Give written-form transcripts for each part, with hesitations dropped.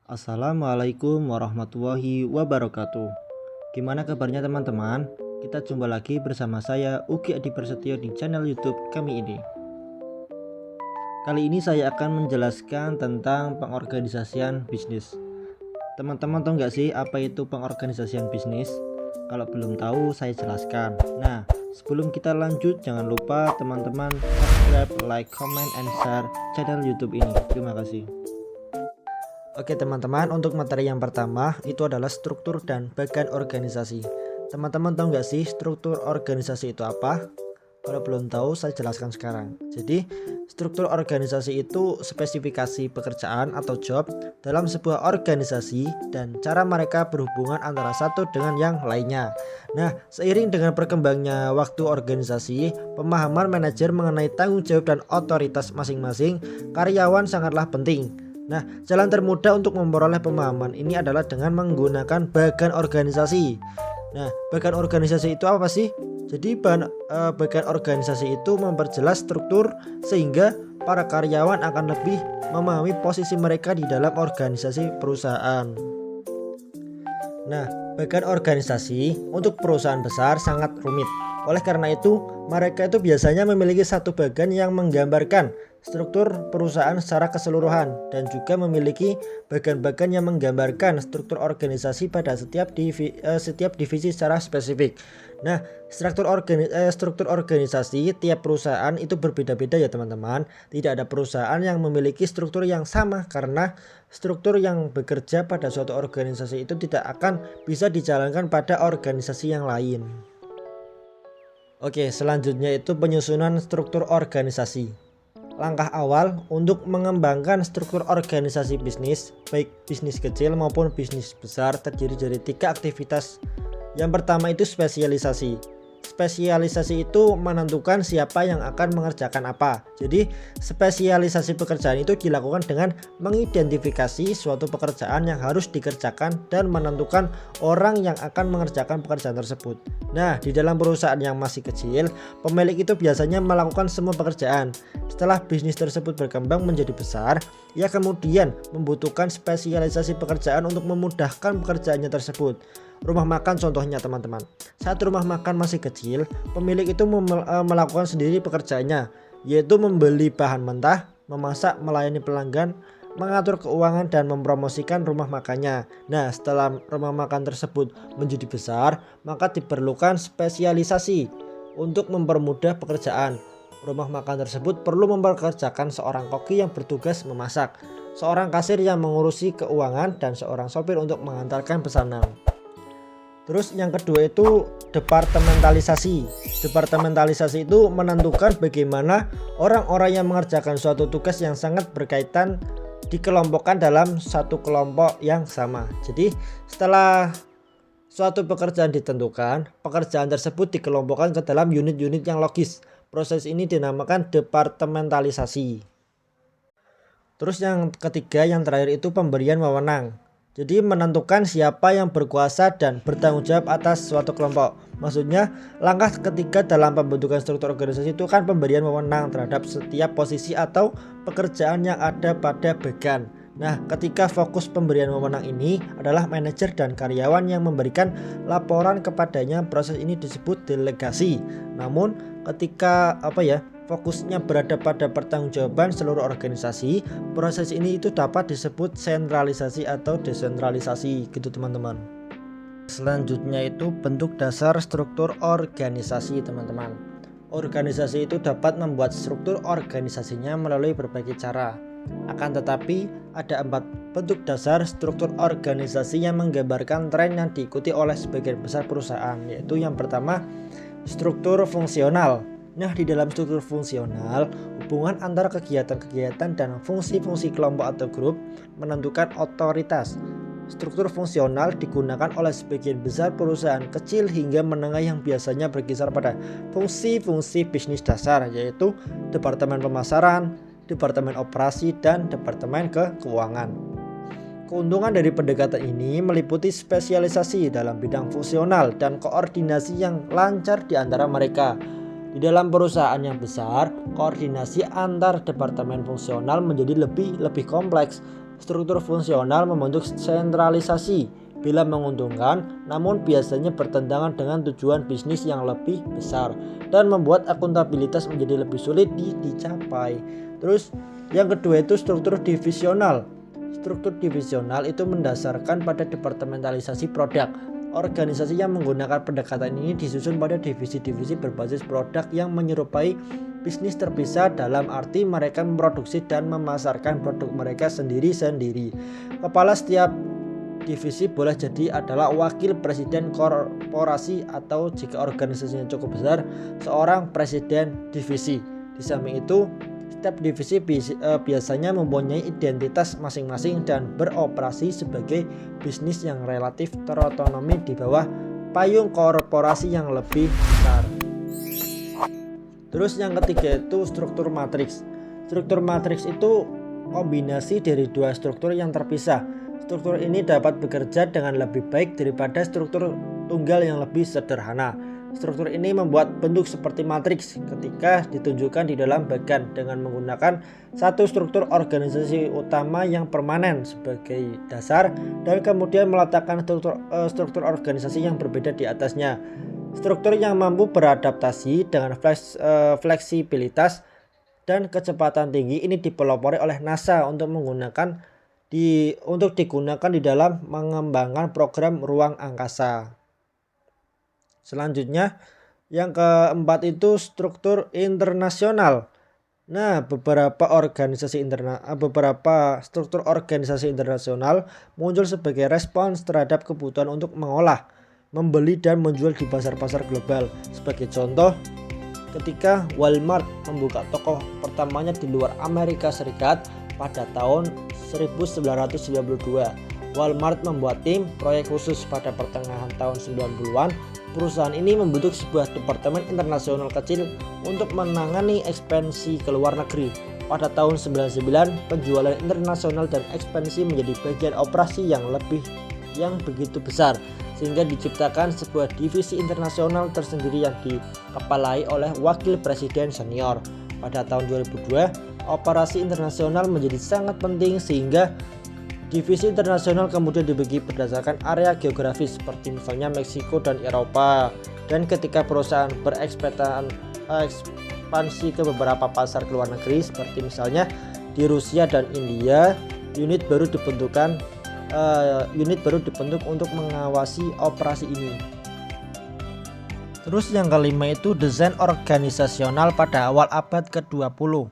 Assalamualaikum warahmatullahi wabarakatuh. Gimana kabarnya teman-teman? Kita jumpa lagi bersama saya Ugi Adi Prasetyo di channel YouTube kami ini. Kali ini saya akan menjelaskan tentang pengorganisasian bisnis. Teman-teman tahu nggak sih apa itu pengorganisasian bisnis? Kalau belum tahu saya jelaskan. Nah, sebelum kita lanjut jangan lupa teman-teman subscribe, like, comment, and share channel YouTube ini. Terima kasih. Oke teman-teman, untuk materi yang pertama itu adalah struktur dan bagian organisasi. Teman-teman tahu nggak sih struktur organisasi itu apa? Kalau belum tahu saya jelaskan sekarang. Jadi struktur organisasi itu spesifikasi pekerjaan atau job dalam sebuah organisasi dan cara mereka berhubungan antara satu dengan yang lainnya. Nah, seiring dengan berkembangnya waktu organisasi, pemahaman manajer mengenai tanggung jawab dan otoritas masing-masing karyawan sangatlah penting. Nah, jalan termudah untuk memperoleh pemahaman ini adalah dengan menggunakan bagian organisasi. Nah, bagian organisasi itu apa sih? Jadi bagian organisasi itu memperjelas struktur sehingga para karyawan akan lebih memahami posisi mereka di dalam organisasi perusahaan. Nah, bagian organisasi untuk perusahaan besar sangat rumit. Oleh karena itu, mereka itu biasanya memiliki satu bagian yang menggambarkan struktur perusahaan secara keseluruhan dan juga memiliki bagian-bagian yang menggambarkan struktur organisasi pada setiap divisi secara spesifik. Nah, struktur organisasi tiap perusahaan itu berbeda-beda ya teman-teman. Tidak ada perusahaan yang memiliki struktur yang sama karena struktur yang bekerja pada suatu organisasi itu tidak akan bisa dijalankan pada organisasi yang lain. Oke, selanjutnya itu penyusunan struktur organisasi. Langkah awal untuk mengembangkan struktur organisasi bisnis, baik bisnis kecil maupun bisnis besar, terdiri dari 3 aktivitas. Yang pertama itu spesialisasi. Spesialisasi itu menentukan siapa yang akan mengerjakan apa. Jadi spesialisasi pekerjaan itu dilakukan dengan mengidentifikasi suatu pekerjaan yang harus dikerjakan dan menentukan orang yang akan mengerjakan pekerjaan tersebut. Nah, di dalam perusahaan yang masih kecil, pemilik itu biasanya melakukan semua pekerjaan. Setelah bisnis tersebut berkembang menjadi besar, ia kemudian membutuhkan spesialisasi pekerjaan untuk memudahkan pekerjaannya tersebut. Rumah makan contohnya teman-teman. Saat rumah makan masih kecil, pemilik itu melakukan sendiri pekerjaannya, yaitu membeli bahan mentah, memasak, melayani pelanggan, mengatur keuangan dan mempromosikan rumah makannya. Nah, setelah rumah makan tersebut menjadi besar, maka diperlukan spesialisasi untuk mempermudah pekerjaan. Rumah makan tersebut perlu mempekerjakan seorang koki yang bertugas memasak, seorang kasir yang mengurusi keuangan, dan seorang sopir untuk mengantarkan pesanan. Terus yang kedua itu departementalisasi. Departementalisasi itu menentukan bagaimana orang-orang yang mengerjakan suatu tugas yang sangat berkaitan dikelompokkan dalam satu kelompok yang sama. Jadi setelah suatu pekerjaan ditentukan, pekerjaan tersebut dikelompokkan ke dalam unit-unit yang logis. Proses ini dinamakan departementalisasi. Terus yang ketiga, yang terakhir itu pemberian wewenang. Jadi menentukan siapa yang berkuasa dan bertanggung jawab atas suatu kelompok. Maksudnya langkah ketiga dalam pembentukan struktur organisasi itu kan pemberian wewenang terhadap setiap posisi atau pekerjaan yang ada pada bagian. Nah, ketika fokus pemberian wewenang ini adalah manajer dan karyawan yang memberikan laporan kepadanya, proses ini disebut delegasi. Namun ketika fokusnya berada pada pertanggungjawaban seluruh organisasi, proses ini itu dapat disebut sentralisasi atau desentralisasi gitu teman-teman. Selanjutnya itu bentuk dasar struktur organisasi teman-teman. Organisasi itu dapat membuat struktur organisasinya melalui berbagai cara. Akan tetapi ada 4 bentuk dasar struktur organisasi yang menggambarkan tren yang diikuti oleh sebagian besar perusahaan, yaitu yang pertama struktur fungsional. Nah, di dalam struktur fungsional, hubungan antara kegiatan-kegiatan dan fungsi-fungsi kelompok atau grup menentukan otoritas. Struktur fungsional digunakan oleh sebagian besar perusahaan kecil hingga menengah yang biasanya berkisar pada fungsi-fungsi bisnis dasar, yaitu departemen pemasaran, departemen operasi, dan departemen keuangan. Keuntungan dari pendekatan ini meliputi spesialisasi dalam bidang fungsional dan koordinasi yang lancar di antara mereka. Di dalam perusahaan yang besar, koordinasi antar departemen fungsional menjadi lebih kompleks Struktur fungsional membentuk sentralisasi bila menguntungkan, namun biasanya bertentangan dengan tujuan bisnis yang lebih besar dan membuat akuntabilitas menjadi lebih sulit dicapai. Terus yang kedua itu struktur divisional. Struktur divisional itu mendasarkan pada departementalisasi produk. Organisasi yang menggunakan pendekatan ini disusun pada divisi-divisi berbasis produk yang menyerupai bisnis terpisah, dalam arti mereka memproduksi dan memasarkan produk mereka sendiri-sendiri. Kepala setiap divisi boleh jadi adalah wakil presiden korporasi atau jika organisasinya cukup besar, seorang presiden divisi. Di samping itu, setiap divisi biasanya mempunyai identitas masing-masing dan beroperasi sebagai bisnis yang relatif terotonomi di bawah payung korporasi yang lebih besar. Terus yang ketiga itu struktur matriks. Struktur matriks itu kombinasi dari dua struktur yang terpisah. Struktur ini dapat bekerja dengan lebih baik daripada struktur tunggal yang lebih sederhana. Struktur ini membuat bentuk seperti matriks ketika ditunjukkan di dalam bagan dengan menggunakan satu struktur organisasi utama yang permanen sebagai dasar dan kemudian meletakkan struktur organisasi yang berbeda di atasnya. Struktur yang mampu beradaptasi dengan fleksibilitas dan kecepatan tinggi ini dipelopori oleh NASA untuk digunakan di dalam mengembangkan program ruang angkasa. Selanjutnya yang keempat itu struktur internasional. Nah, beberapa struktur organisasi internasional muncul sebagai respons terhadap kebutuhan untuk mengolah, membeli dan menjual di pasar-pasar global. Sebagai contoh, ketika Walmart membuka toko pertamanya di luar Amerika Serikat pada tahun 1992, Walmart membuat tim proyek khusus pada pertengahan tahun 90-an. Perusahaan ini membentuk sebuah departemen internasional kecil untuk menangani ekspansi ke luar negeri. Pada tahun 99, penjualan internasional dan ekspansi menjadi bagian operasi yang begitu besar, sehingga diciptakan sebuah divisi internasional tersendiri yang dikepalai oleh wakil presiden senior. Pada tahun 2002, operasi internasional menjadi sangat penting sehingga divisi internasional kemudian dibagi berdasarkan area geografis seperti misalnya Meksiko dan Eropa. Dan ketika perusahaan berekspansi ke beberapa pasar ke luar negeri seperti misalnya di Rusia dan India, unit baru dibentuk untuk mengawasi operasi ini. Terus yang kelima itu desain organisasional pada awal abad ke-20.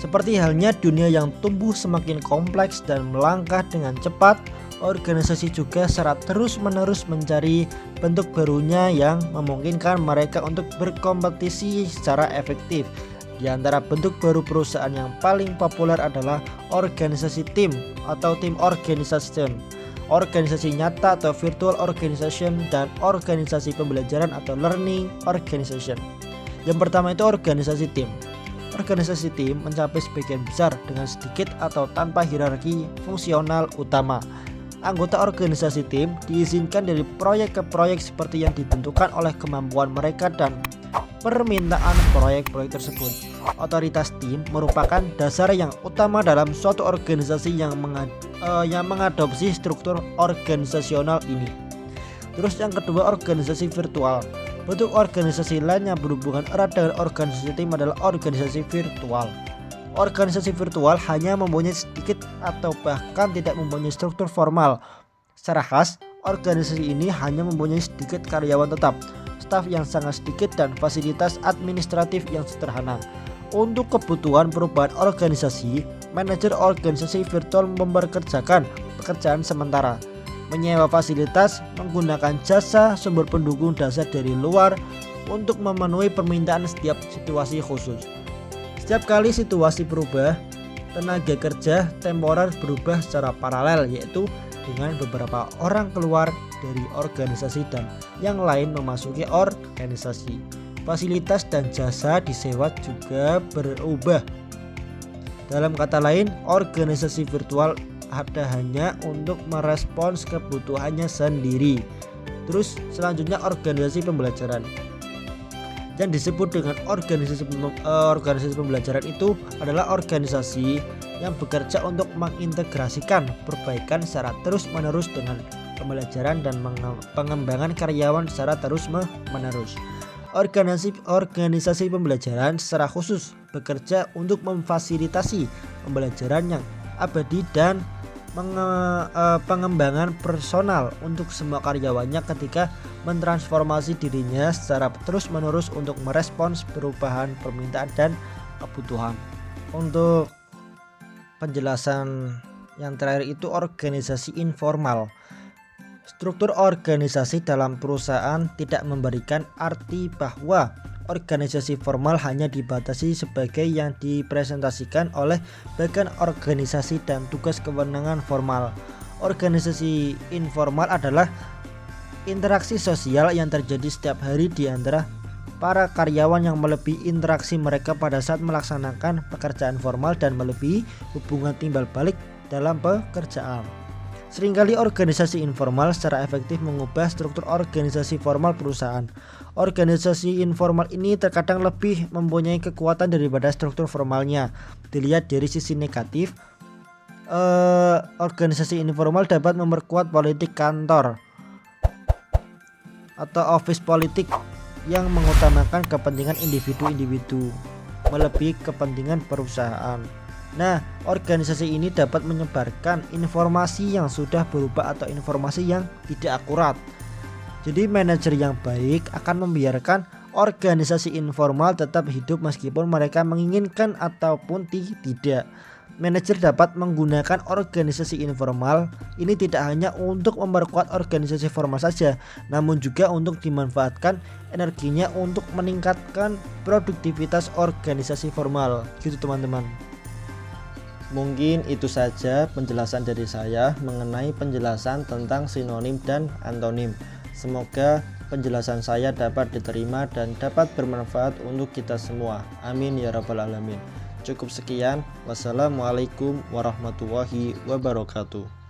Seperti halnya dunia yang tumbuh semakin kompleks dan melangkah dengan cepat, organisasi juga secara terus-menerus mencari bentuk barunya yang memungkinkan mereka untuk berkompetisi secara efektif. Di antara bentuk baru perusahaan yang paling populer adalah organisasi tim atau team organization, organisasi nyata atau virtual organization, dan organisasi pembelajaran atau learning organization. Yang pertama itu organisasi tim. Organisasi tim mencapai sebagian besar dengan sedikit atau tanpa hierarki fungsional utama. Anggota organisasi tim diizinkan dari proyek ke proyek seperti yang ditentukan oleh kemampuan mereka dan permintaan proyek-proyek tersebut. Otoritas tim merupakan dasar yang utama dalam suatu organisasi yang mengadopsi struktur organisasional ini. Terus yang kedua, organisasi virtual. Bentuk organisasi lain yang berhubungan erat dengan organisasi tim adalah organisasi virtual. Organisasi virtual hanya mempunyai sedikit atau bahkan tidak mempunyai struktur formal. Secara khas, organisasi ini hanya mempunyai sedikit karyawan tetap, staf yang sangat sedikit, dan fasilitas administratif yang sederhana. Untuk kebutuhan perubahan organisasi, manajer organisasi virtual mempekerjakan pekerjaan sementara, menyewa fasilitas, menggunakan jasa sumber pendukung dasar dari luar untuk memenuhi permintaan setiap situasi khusus. Setiap kali situasi berubah, tenaga kerja temporer berubah secara paralel, yaitu dengan beberapa orang keluar dari organisasi dan yang lain memasuki organisasi. Fasilitas dan jasa disewa juga berubah. Dalam kata lain, organisasi virtual ada hanya untuk merespons kebutuhannya sendiri. Terus selanjutnya organisasi pembelajaran. Yang disebut dengan organisasi pembelajaran itu adalah organisasi yang bekerja untuk mengintegrasikan perbaikan secara terus-menerus dengan pembelajaran dan pengembangan karyawan secara terus-menerus. Organisasi pembelajaran secara khusus bekerja untuk memfasilitasi pembelajaran yang abadi dan pengembangan personal untuk semua karyawannya ketika mentransformasi dirinya secara terus-menerus untuk merespons perubahan permintaan dan kebutuhan. Untuk penjelasan yang terakhir itu organisasi informal. Struktur organisasi dalam perusahaan tidak memberikan arti bahwa organisasi formal hanya dibatasi sebagai yang dipresentasikan oleh bagian organisasi dan tugas kewenangan formal. Organisasi informal adalah interaksi sosial yang terjadi setiap hari di antara para karyawan yang melebihi interaksi mereka pada saat melaksanakan pekerjaan formal dan melebihi hubungan timbal balik dalam pekerjaan. Seringkali organisasi informal secara efektif mengubah struktur organisasi formal perusahaan. Organisasi informal ini terkadang lebih mempunyai kekuatan daripada struktur formalnya. Dilihat dari sisi negatif, organisasi informal dapat memperkuat politik kantor atau office politik yang mengutamakan kepentingan individu-individu melebihi kepentingan perusahaan. Nah, organisasi ini dapat menyebarkan informasi yang sudah berubah atau informasi yang tidak akurat. Jadi manajer yang baik akan membiarkan organisasi informal tetap hidup meskipun mereka menginginkan ataupun tidak. Manajer dapat menggunakan organisasi informal ini tidak hanya untuk memperkuat organisasi formal saja, namun juga untuk dimanfaatkan energinya untuk meningkatkan produktivitas organisasi formal. Gitu teman-teman. Mungkin itu saja penjelasan dari saya mengenai penjelasan tentang sinonim dan antonim. Semoga penjelasan saya dapat diterima dan dapat bermanfaat untuk kita semua. Amin ya rabbal alamin. Cukup sekian. Wassalamualaikum warahmatullahi wabarakatuh.